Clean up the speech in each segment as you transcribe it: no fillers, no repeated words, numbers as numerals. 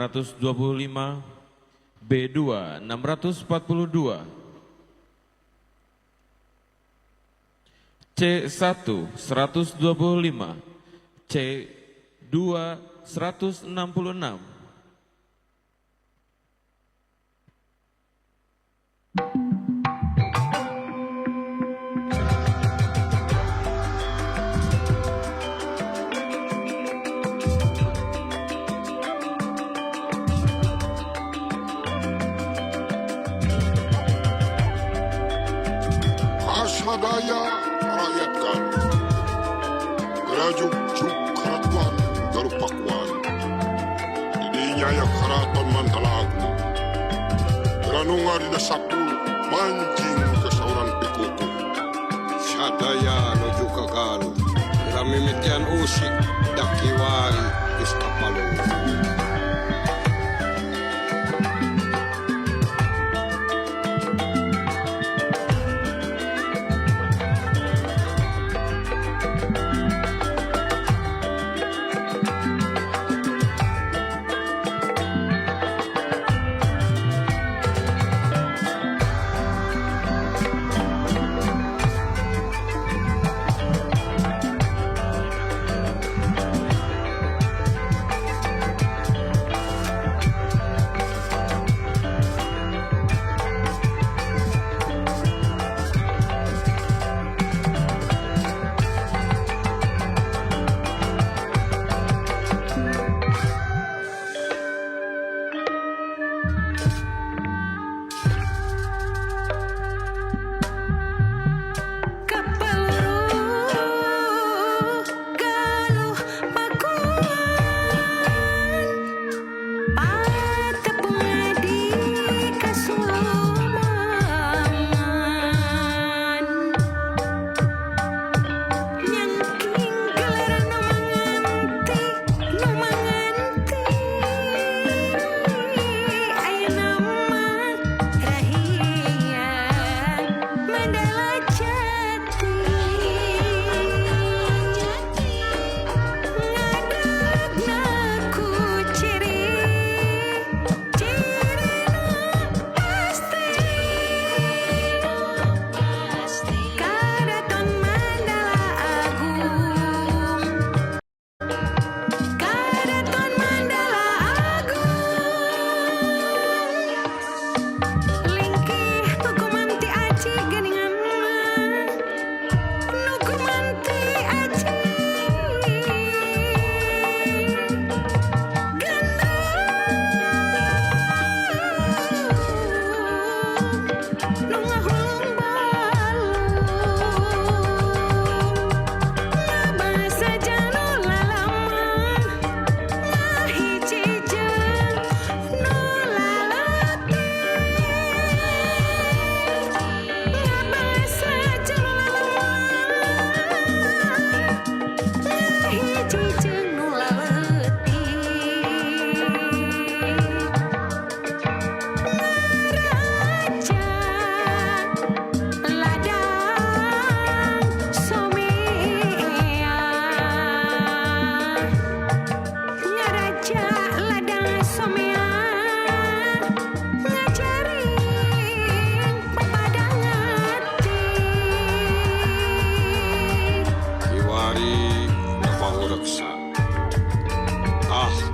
625, B2 642, C1 125, C2 166. Asadaya rakyatkan Gerajuk juk keratuan garupakuan Didinya ya keraton mandalagu Geranunga di dasakul mancing ke sauran pikuku Sadaya nuju ke galu Ramimitian usik dakiwari iskapalu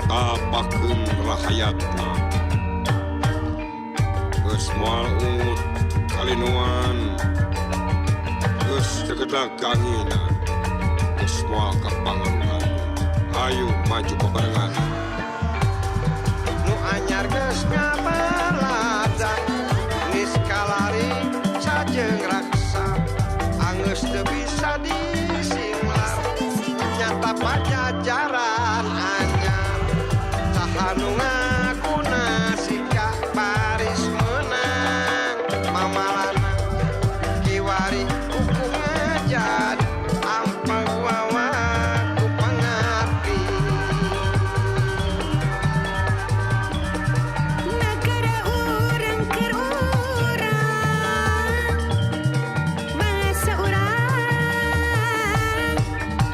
tapakeun rahayatna geus moal ungut kalinuan geus tegedlag kanginan geus moal kapangaruhan ayo maju bebarengan nu anyar geus ngabaladang geus kalari sajeng raksa angeus teu bisa disinglar nyata pajajaran anyar sahanu ngakuna sika baris menang mamalana kiwari kuku ngajad ampang wawa ku pangarti negara urang keur urang bangsa urang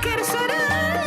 keur sorang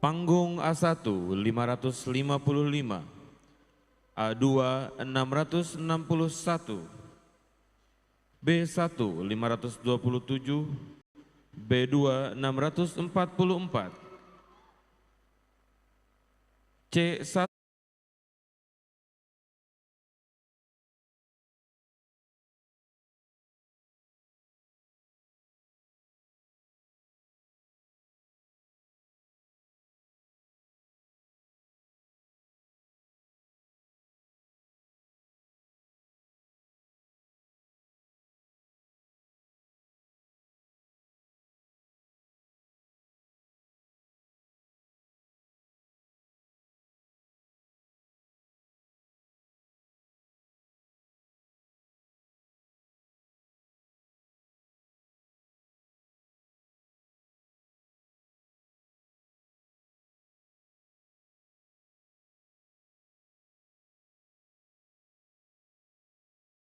Panggung A1 555, A2 661, B1 527, B2 644, C1